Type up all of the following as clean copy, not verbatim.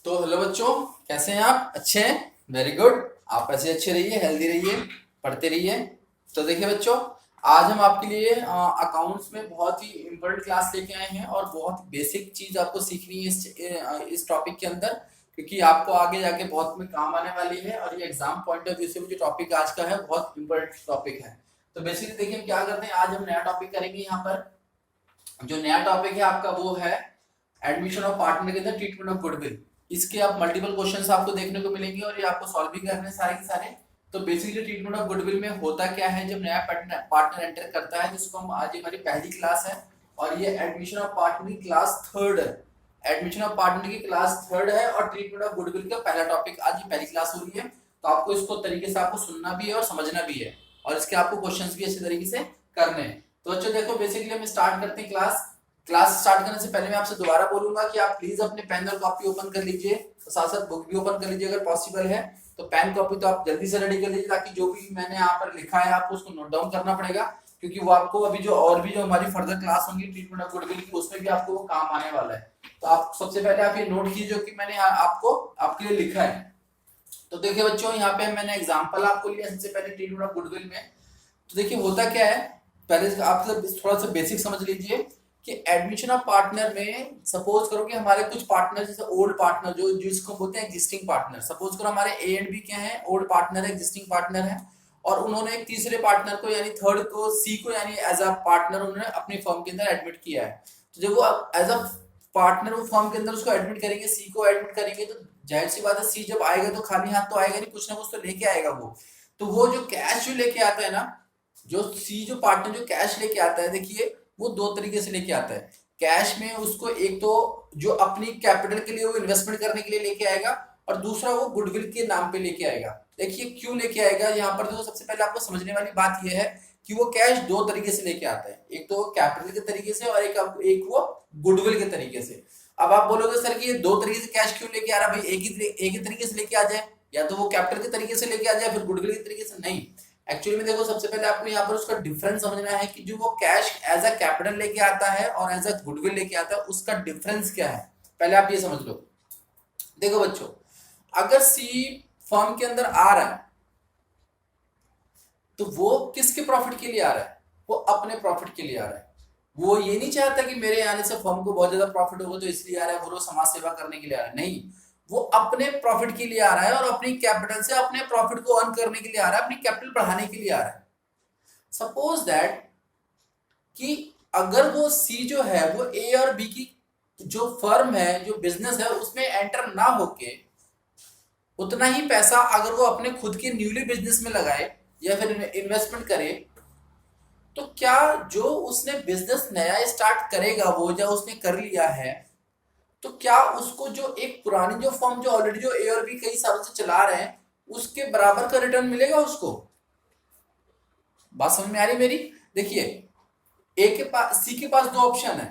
तो हेलो बच्चों, कैसे हैं आप? अच्छे हैं? Very good. आप ऐसे अच्छे रहिए, हेल्दी रहिए, पढ़ते रहिए। तो देखिए बच्चों, आज हम आपके लिए अकाउंट्स में बहुत ही इम्पोर्टेंट क्लास लेके आए हैं और बहुत बेसिक चीज आपको सीखनी है इस टॉपिक के अंदर, क्योंकि आपको आगे जाके बहुत में काम आने वाली है और ये एग्जाम पॉइंट ऑफ व्यू से जो टॉपिक आज का है बहुत इंपॉर्टेंट टॉपिक है। तो बेसिकली देखिए हम क्या करते हैं, आज हम नया टॉपिक करेंगे यहाँ पर। जो नया टॉपिक है आपका वो है एडमिशन ऑफ पार्टनर के अंदर ट्रीटमेंट ऑफ गुडविल। इसके आप मल्टीपल क्वेश्चंस आपको देखने को मिलेंगे और ये आपको सॉल्व भी करने हैं सारे के सारे। तो बेसिकली ट्रीटमेंट ऑफ गुडविल में होता क्या है, जब नया पार्टनर पार्टनर एंटर करता है, जिसको हम आज हमारी पहली क्लास है और ये एडमिशन ऑफ पार्टनर की क्लास थर्ड है। एडमिशन ऑफ पार्टनर की क्लास थर्ड है और ट्रीटमेंट ऑफ गुडविल का पहला टॉपिक आज ये पहली क्लास हो रही है। तो आपको इसको तरीके से आपको सुनना भी है और समझना भी है और इसके आपको क्वेश्चंस भी अच्छे तरीके से करने हैं। तो बच्चों देखो, बेसिकली हम स्टार्ट करते हैं क्लास। क्लास स्टार्ट करने से पहले मैं आपसे दोबारा बोलूंगा कि आप प्लीज अपने पेन और कॉपी ओपन कर लीजिए, तो साथ साथ बुक भी ओपन कर लीजिए अगर पॉसिबल है। तो पेन कॉपी तो आप जल्दी से रेडी कर लीजिए, ताकि जो भी मैंने यहाँ पर लिखा है आपको उसको नोट डाउन करना पड़ेगा, क्योंकि वो आपको अभी जो और भी जो हमारी फर्दर क्लास होंगी ट्रीटमेंट ऑफ गुडविल की, उसमें भी आपको वो काम आने वाला है। तो आप सबसे पहले आप ये नोट कीजिए जो कि मैंने आपको आपके लिए लिखा है। तो देखिए बच्चों, यहाँ पे मैंने एग्जाम्पल आपको लिया सबसे पहले ट्रीटमेंट ऑफ गुडविल में। तो देखिए होता क्या है, पहले आप थोड़ा सा बेसिक समझ लीजिए कि एडमिशन ऑफ पार्टनर में सपोज करो कि हमारे कुछ पार्टनर, जैसे ओल्ड पार्टनर जो जिसको बोलते हैं एग्जिस्टिंग पार्टनर। सपोज करो हमारे ए एंड बी क्या है, ओल्ड पार्टनर है, एग्जिस्टिंग पार्टनर है, और उन्होंने एक तीसरे पार्टनर को यानी थर्ड को सी को यानी एज अ पार्टनर उन्होंने अपनी फर्म के अंदर एडमिट किया है। तो जब वो एज अ पार्टनर वो फर्म के अंदर उसको एडमिट करेंगे, सी को एडमिट करेंगे, तो जाहिर सी बात है सी जब आएगा तो खाली हाथ तो आएगा नहीं, कुछ ना कुछ तो लेके आएगा वो। तो वो जो कैश जो लेके आता है ना, जो सी जो पार्टनर जो कैश लेके आता है, देखिए वो दो तरीके से लेके आता है। कैश में उसको एक तो जो अपनी कैपिटल के लिए वो इन्वेस्टमेंट करने के लिए लेके आएगा, और दूसरा वो गुडविल के नाम पे लेके आएगा। देखिए क्यों लेके आएगा, यहाँ पर देखो सबसे पहले आपको समझने वाली बात यह है कि वो कैश दो तरीके से लेके आता है, एक तो कैपिटल के तरीके से और एक वो गुडविल के तरीके से। अब आप बोलोगे सर कि ये दो तरीके से कैश क्यों लेके आ रहा है भाई, एक ही तरीके से लेके आ जाए, या तो वो कैपिटल के तरीके से लेके आ जाए फिर गुडविल के तरीके से। नहीं, एक्चुअली में देखो सबसे पहले आपको यहाँ पर उसका डिफरेंस समझना है कि जो वो कैश एज अ कैपिटल लेके आता है और एज अ गुडविल लेके आता है, उसका डिफरेंस क्या है, पहले आप ये समझ लो। देखो बच्चों, अगर सी फर्म के अंदर आ रहा है तो वो किसके प्रॉफिट के लिए आ रहा है, वो अपने प्रॉफिट के लिए आ रहा है। वो ये नहीं चाहता कि मेरे आने से फर्म को बहुत ज्यादा प्रॉफिट होगा तो इसलिए आ रहा है, वो समाज सेवा करने के लिए आ रहा है। नहीं, वो अपने प्रॉफिट के लिए आ रहा है और अपनी कैपिटल से अपने प्रॉफिट को अर्न करने के लिए आ रहा है, अपनी कैपिटल बढ़ाने के लिए आ रहा है। सपोज दैट कि अगर वो सी जो है वो ए और बी की जो फर्म है, जो बिजनेस है, उसमें एंटर ना होके उतना ही पैसा अगर वो अपने खुद के न्यूली बिजनेस में लगाए या फिर इन्वेस्टमेंट करे, तो क्या जो उसने बिजनेस नया स्टार्ट करेगा वो या उसने कर लिया है, तो क्या उसको जो एक पुरानी जो फर्म जो ऑलरेडी जो ए और बी कई सालों से चला रहे हैं उसके बराबर का रिटर्न मिलेगा उसको? बात समझ में आ रही मेरी? देखिए, ए के पास सी के पास दो ऑप्शन है।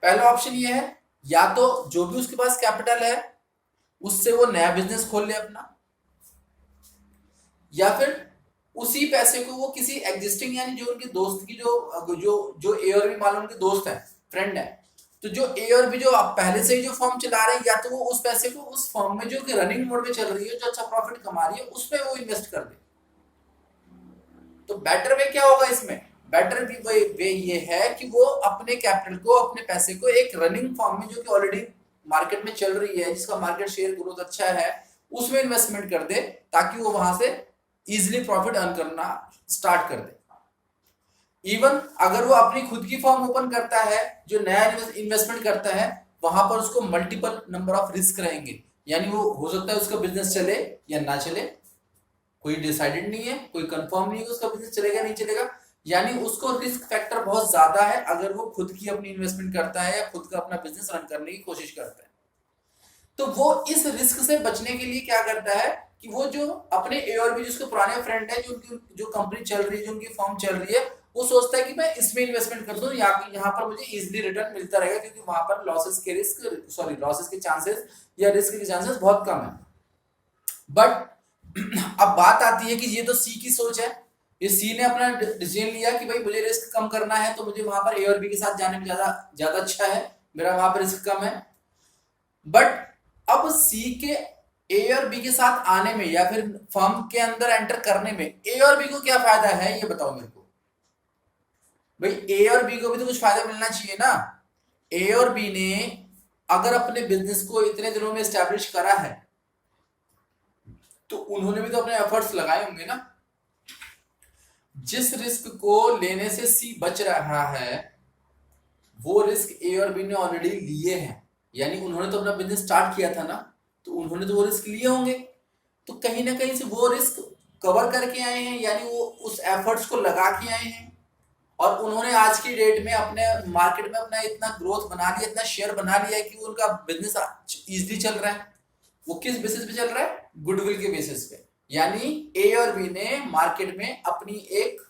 पहला ऑप्शन ये है, या तो जो भी उसके पास कैपिटल है उससे वो नया बिजनेस खोल ले अपना, या फिर उसी पैसे को वो किसी एग्जिस्टिंग यानी जो उनके दोस्त की जो जो जो ए और बी मान लो उनके दोस्त है, फ्रेंड है, तो जो ए और बी जो आप पहले से ही जो फर्म चला रहे हैं, या तो वो उस पैसे को उस फर्म में जो कि रनिंग मोड में चल रही है, जो अच्छा प्रॉफिट कमा रही है, उसमें वो इन्वेस्ट कर दे। तो बेटर वे क्या होगा इसमें? बेटर वे ये है कि वो अपने कैपिटल को, अपने पैसे को एक रनिंग फॉर्म में जो कि ऑलरेडी मार्केट में चल रही है, जिसका मार्केट शेयर ग्रोथ अच्छा है, उसमें इन्वेस्टमेंट कर दे, ताकि वो वहां से इजिली प्रॉफिट अर्न करना स्टार्ट कर दे। इवन अगर वो अपनी खुद की फॉर्म ओपन करता है, जो नया इन्वेस्टमेंट करता है, वहां पर उसको मल्टीपल नंबर ऑफ रिस्क रहेंगे, यानी वो हो सकता है उसका बिजनेस चले या ना चले, कोई डिसाइडेड नहीं है, कोई कंफर्म नहीं है उसका बिजनेस चलेगा नहीं चलेगा, यानी उसको रिस्क फैक्टर बहुत ज्यादा है अगर वो खुद की अपनी इन्वेस्टमेंट करता है या खुद का अपना बिजनेस रन करने की कोशिश करता है। तो वो इस रिस्क से बचने के लिए क्या करता है कि वो जो अपने ए और बी जिसके पुराने फ्रेंड है, जो उनकी जो कंपनी चल रही है, जो उनकी फर्म चल रही है, वो सोचता है कि मैं इसमें इन्वेस्टमेंट कर दूं, यहाँ पर मुझे इजिली रिटर्न मिलता रहेगा, क्योंकि वहां पर लॉसेस के चांसेस या रिस्क के चांसेस बहुत कम है। बट अब बात आती है कि ये तो सी की सोच है, ये सी ने अपना डिसीजन लिया कि भाई मुझे रिस्क कम करना है, तो मुझे वहां पर ए और बी के साथ जाने में ज्यादा ज्यादा अच्छा है, मेरा वहां पर रिस्क कम है। बट अब सी के ए और बी के साथ आने में या फिर फर्म के अंदर एंटर करने में ए और बी को क्या फायदा है, ये बताओ मेरे को। भाई ए और बी को भी तो कुछ फायदा मिलना चाहिए ना। ए और बी ने अगर अपने बिजनेस को इतने दिनों में एस्टैब्लिश करा है तो उन्होंने भी तो अपने एफर्ट्स लगाए होंगे ना। जिस रिस्क को लेने से सी बच रहा है वो रिस्क ए और बी ने ऑलरेडी लिए हैं, यानी उन्होंने तो अपना बिजनेस स्टार्ट किया था ना, तो उन्होंने तो वो रिस्क लिए होंगे, तो कहीं ना कहीं से वो रिस्क कवर करके आए हैं, यानी वो उस एफर्ट्स को लगा के आए हैं। और उन्होंने आज की डेट में अपने मार्केट में अपना इतना ग्रोथ बना लिया, इतना शेयर बना लिया है कि उनका बिजनेस इजीली चल रहा है। वो किस बेसिस पे चल रहा है? गुडविल के बेसिस पे। यानी ए और बी ने मार्केट में अपनी एक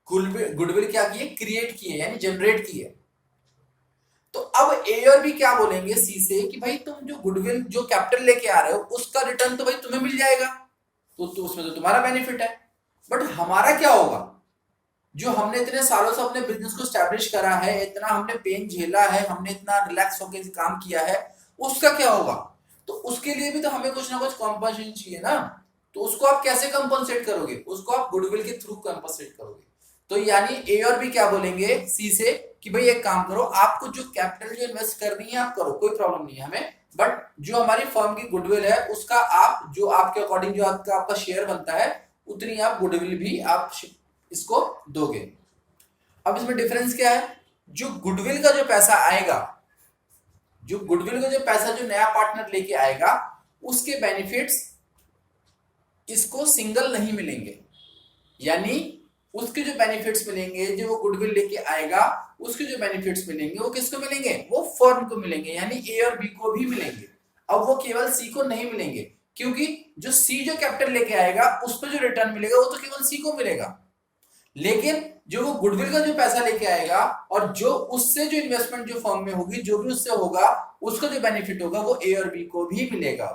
गुडविल क्या की है? क्रिएट की है, यानी जनरेट की है। तो अब ए और बी क्या बोलेंगे सी से कि भाई तुम जो गुडविल जो कैपिटल लेके आ रहे हो उसका रिटर्न तो भाई तुम्हें मिल जाएगा, तो उसमें तो तुम्हारा बेनिफिट है। बट हमारा क्या होगा? जो हमने इतने सालों से अपने बिजनेस को स्टैब्लिश करा है, इतना हमने पेन झेला है, हमने इतना रिलैक्स होकर काम किया है, उसका क्या होगा? तो उसके लिए भी तो हमें कुछ ना कुछ कॉम्पनसेशन चाहिए ना। तो उसको आप कैसे कंपनसेट करोगे? उसको आप गुडविल के थ्रू कंपनसेट करोगे। तो यानी ए और बी क्या बोलेंगे सी से कि भाई एक काम करो, आपको जो कैपिटल जो इन्वेस्ट करनी है आप करो, कोई प्रॉब्लम नहीं है हमें, बट जो हमारी फर्म की गुडविल है उसका आप जो आपके अकॉर्डिंग जो आपका शेयर बनता है उतनी आप गुडविल भी आप इसको दोगे। अब इसमें डिफरेंस क्या है? जो गुडविल का जो पैसा आएगा, जो गुडविल का जो पैसा जो नया पार्टनर लेके आएगा उसके बेनिफिट्स इसको सिंगल नहीं मिलेंगे, यानी उसके जो बेनिफिट्स मिलेंगे जो वो गुडविल लेके आएगा उसके जो बेनिफिट्स मिलेंगे वो किसको मिलेंगे? वो फर्म को मिलेंगे, यानी ए और बी को भी मिलेंगे। अब वो केवल सी को नहीं मिलेंगे, क्योंकि जो सी जो कैपिटल लेके आएगा उस पर जो रिटर्न मिलेगा वो तो केवल सी को मिलेगा, लेकिन जो वो गुडविल का जो पैसा लेके आएगा और जो उससे जो इन्वेस्टमेंट जो फर्म में होगी जो भी उससे होगा उसका जो बेनिफिट होगा वो ए और बी को भी मिलेगा।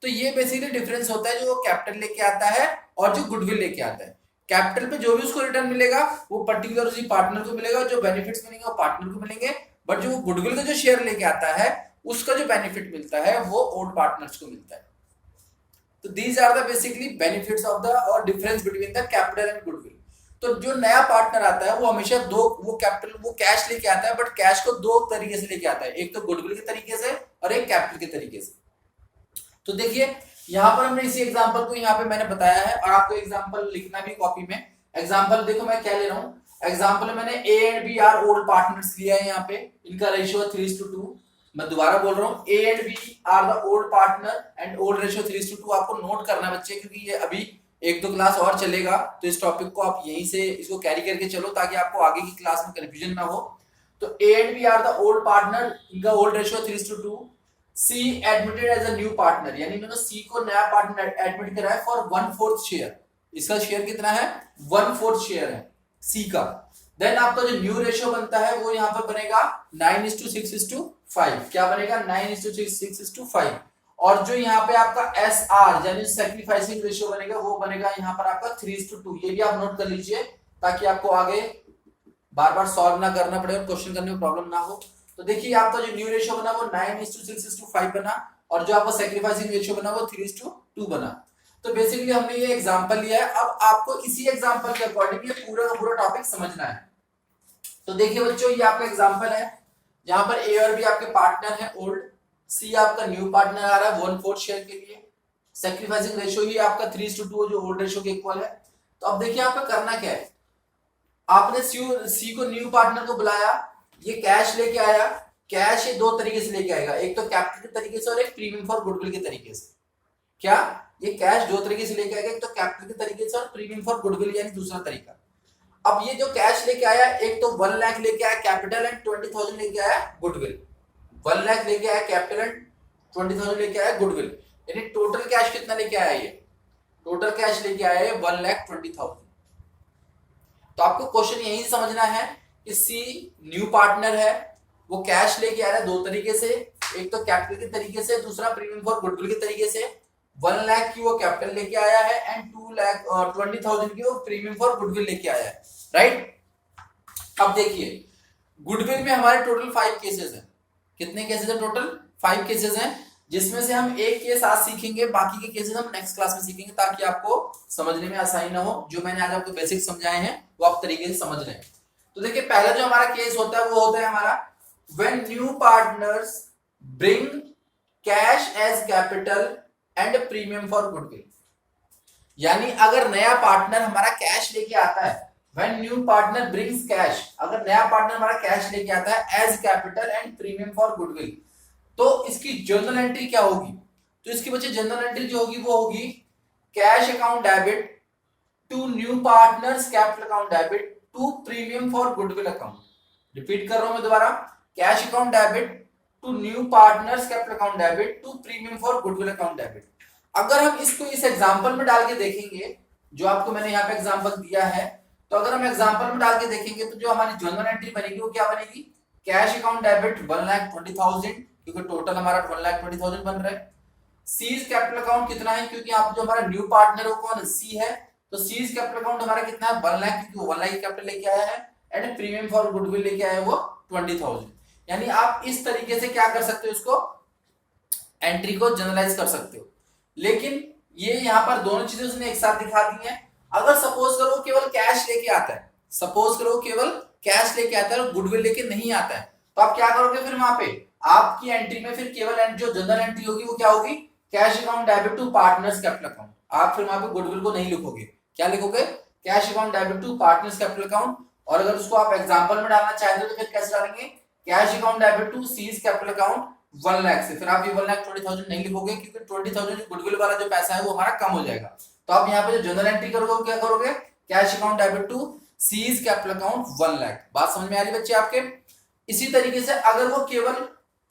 तो ये बेसिकली डिफरेंस होता है जो वो कैपिटल लेके आता है और जो गुडविल लेके आता है। कैपिटल पे जो भी उसको रिटर्न मिलेगा वो पर्टिकुलर उसी पार्टनर को मिलेगा, जो बेनिफिट्स मिलेंगे वो पार्टनर को मिलेंगे, बट जो गुडविल का जो शेयर लेके आता है उसका जो बेनिफिट मिलता है वो ओल्ड पार्टनर्स को मिलता है। तो these are the basically benefits of the और difference between the capital and goodwill. तो जो नया पार्टनर आता है वो हमेशा वो कैपिटल वो कैश लेके आता है, बट कैश को दो तरीके से लेके आता है, एक तो गुडविल के तरीके से और एक कैपिटल के तरीके से। तो देखिए यहाँ पर हमने इसी एग्जांपल को यहाँ पे मैंने बताया है और आपको एग्जांपल लिखना भी कॉपी में। एग्जांपल देखो मैं क्या ले रहा हूँ, एग्जांपल मैंने A and B are old partners लिया है, यहाँ पे इनका रेशियो 3:2। मैं दोबारा बोल रहा हूँ, A and B are the old partner and old ratio 3:2। आपको नोट करना है बच्चे, क्योंकि ये अभी एक दो क्लास और चलेगा, तो इस टॉपिक को आप यहीं से इसको कैरी करके चलो ताकि आपको आगे की क्लास में कंफ्यूजन ना हो। तो A and B are the old partner, इनका old ratio 3:2। C admitted as a new partner, यानी मैंने सी को नया पार्टनर एडमिट करा है फॉर 1/4 शेयर। इसका शेयर कितना है? 1/4 शेयर है सी का। देन आपका जो न्यू रेशियो बनता है वो यहाँ पर बनेगा 9:6:5। क्या बनेगा? 9:6:5। और जो यहाँ पे आपका एस आर यानी सैक्रिफाइसिंग रेशियो बनेगा वो बनेगा यहाँ पर आपका 3:2। ये भी आप नोट कर लीजिए ताकि आपको आगे बार बार सॉल्व ना करना पड़े और क्वेश्चन करने में प्रॉब्लम ना हो। तो देखिए आपका जो न्यू रेशियो बना वो 9:6:5 बना और जो आपका सैक्रिफाइसिंग रेशियो बना वो 3:2 बना। तो बेसिकली हमने ये एग्जांपल लिया है, अब आपको इसी एग्जांपल के अकॉर्डिंग ये पूरा का पूरा टॉपिक समझना है। तो देखिए बच्चों ये आपका एग्जांपल है जहां पर ए और बी आपके पार्टनर है ओल्ड, सी आपका न्यू पार्टनर आ रहा है 1/4 शेयर के लिए, सैक्रिफाइसिंग रेशियो ही आपका 3:2 जो ओल्ड रेशियो के इक्वल है। तो अब देखिए आपका करना क्या है, आपने सी को न्यू पार्टनर को बुलाया, ये कैश लेके आया। कैश ये दो तरीके से लेके आएगा, एक तो कैपिटल के तरीके से और एक प्रीमियम फॉर गुडविल के तरीके से। क्या ये कैश दो तरीके से लेके आएगा, एक तो कैपिटल के तरीके से और प्रीमियम फॉर गुडविल यानी दूसरा तरीका। अब ये जो कैश लेके आया, एक तो 1 लाख लेके आया कैपिटल एंड 20,000 लेके आया गुडविल। 1 लाख लेके आया कैपिटल एंड 20,000 लेके आया गुडविल, यानी टोटल कैश कितना लेके आया? ये टोटल कैश लेके आया है 1,20,000। तो आपको क्वेश्चन यही समझना है कि सी न्यू पार्टनर है, वो कैश लेके आ रहा है दो तरीके से, एक तो कैपिटल के तरीके से, दूसरा प्रीमियम फॉर गुडविल के तरीके से। 1 लाख की वो कैपिटल लेके आया है एंड 2,20,000 की वो प्रीमियम फॉर गुडविल लेके आया है, राइट। अब देखिए गुडविल में हमारे टोटल 5 केसेस हैं। कितने केसेस हैं? टोटल 5 केसेस हैं। जिसमें से हम एक केस आज सीखेंगे, बाकी के केसेस हम नेक्स्ट क्लास में सीखेंगे, ताकि आपको समझने में आसानी ना हो। जो मैंने आज आपको बेसिक समझाए हैं वो आप तरीके से समझ रहे हैं। तो देखिए पहला जो हमारा केस होता है वो होता है हमारा when new partners bring cash as capital and premium for goodwill. यानी अगर नया पार्टनर हमारा कैश लेके आता है, when new partner brings cash, अगर नया पार्टनर हमारा कैश लेके आता है as capital and premium for goodwill, तो इसकी जर्नल एंट्री क्या होगी? तो इसकी वजह जनरल एंट्री जो होगी वो होगी cash account debit to new partners capital account debit to premium for goodwill account. Repeat कर रहा हूं मैं दोबारा, cash account debit to new partners capital account debit to premium for goodwill account debit. अगर हम इसको इस एग्जांपल में डाल के देखेंगे, जो आपको मैंने यहाँ पे एग्जांपल दिया है, तो अगर हम एग्जांपल में डाल के देखेंगे तो जो हमारी जनरल एंट्री बनेगी वो क्या बनेगी? कैश अकाउंट डेबिट 1,20,000, क्योंकि टोटल हमारा 1,20,000 बन रहा है। सीज कैपिटल अकाउंट कितना है? क्योंकि आप जो हमारा न्यू पार्टनर है वो कौन है? सी है, तो सीज कैपिटल अकाउंट हमारा कितना है? 1 लाख, क्योंकि 1 लाख कैपिटल लेके आया है, एंड प्रीमियम फॉर गुडविल लेके आया है वो 20,000। यानी आप इस तरीके से क्या कर सकते हो, इसको एंट्री को जनरलाइज कर सकते हो। लेकिन ये यहाँ पर दोनों चीजें उसने एक साथ दिखा दी हैं। अगर सपोज करो केवल कैश लेके आता है, सपोज करो केवल कैश लेके आता है और गुडविल लेके नहीं आता है, तो आप क्या करोगे फिर? वहां पे आपकी एंट्री में फिर केवल जो जनरल एंट्री होगी वो क्या होगी? Cash account debit to partners capital account. आप फिर वहां पे गुडविल को नहीं लिखोगे, क्या लिखोगे? Cash account debit to partners capital account. और अगर उसको आप एग्जांपल में डालना चाहते हो तो फिर कैसे डालेंगे? Cash account debit to C's capital account 1 lakh से। फिर आप ये 1,20,000 नहीं लिखोगे, क्योंकि 20,000 गुडविल वाला जो पैसा है वो हमारा कम हो जाएगा। तो आप यहाँ पे जो जनरल एंट्री करोगे क्या करोगे? Cash account debit to C's capital account 1 lakh. बात समझ में आ रही बच्चे आपके? इसी तरीके से अगर वो केवल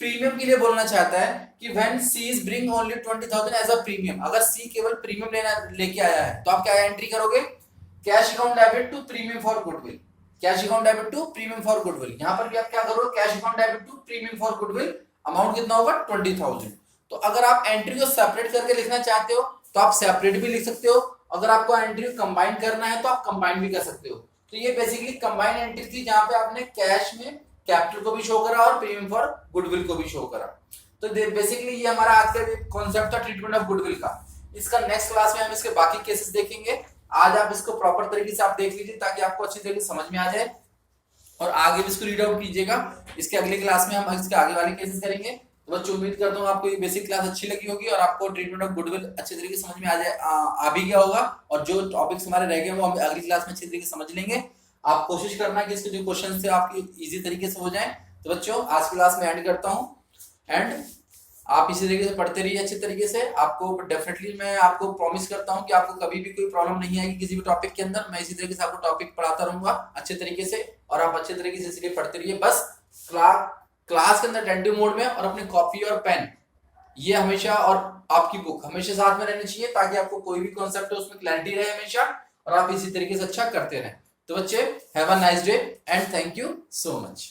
प्रीमियम के लिए बोलना चाहता है कि when C's bring only 20,000 as a premium, अगर सी केवल प्रीमियम लेके आया है, तो आप क्या एंट्री करोगे? Cash account debit to premium for goodwill, cash account debit to premium for goodwill. यहाँ पर भी आप क्या करोगे? Cash account debit to premium for goodwill, amount कितना होगा? 20,000। तो अगर आप एंट्री को सेपरेट करके लिखना चाहते हो तो आप सेपरेट भी लिख सकते हो, अगर आपको एंट्री को कंबाइन करना है तो आप कंबाइन भी कर सकते हो। तो ये बेसिकली कंबाइन एंट्री थी, जहां पे आपने कैश में कैपिटल को भी शो करा और प्रीमियम फॉर गुडविल को भी शो करा। तो बेसिकली ये हमारा आज का कॉन्सेप्ट था ट्रीटमेंट ऑफ गुडविल का। इसका नेक्स्ट क्लास में हम इसके बाकी केसेस देखेंगे। आज आप इसको प्रॉपर तरीके से आप देख लीजिए, ताकि आपको अच्छी तरीके से समझ में आ जाए, और आगे भी इसको रीड आउट कीजिएगा। इसके अगली क्लास में हम इसके आगे वाले केसेस करेंगे। तो बच्चों उम्मीद करता हूँ आपको ये बेसिक क्लास अच्छी लगी होगी और आपको ट्रीटमेंट ऑफ गुडविल अच्छे तरीके से समझ में आ जाए, आ भी गया होगा। और जो टॉपिक्स हमारे रह गए वो हम अगली क्लास में अच्छी तरीके से समझ लेंगे। आप कोशिश करना कि इसके जो क्वेश्चन थे आपके इजी तरीके से हो जाए। तो बच्चों आज की क्लास में एंड करता हूँ, एंड आप इसी तरीके से पढ़ते रहिए अच्छे तरीके से। आपको डेफिनेटली मैं आपको प्रॉमिस करता हूँ कि आपको कभी भी कोई प्रॉब्लम नहीं आएगी किसी भी टॉपिक के अंदर। मैं इसी तरीके से आपको टॉपिक पढ़ाता रहूंगा अच्छे तरीके से, और आप अच्छे तरीके से इसलिए पढ़ते रहिए। बस क्लास के अंदर अटेंटिव मोड में, और अपनी कॉपी और पेन ये हमेशा, और आपकी बुक हमेशा साथ में रहनी चाहिए, ताकि आपको कोई भी कॉन्सेप्ट है उसमें क्लैरिटी रहे हमेशा, और आप इसी तरीके से अच्छा करते रहें। तो बच्चे have a nice day and thank you so much.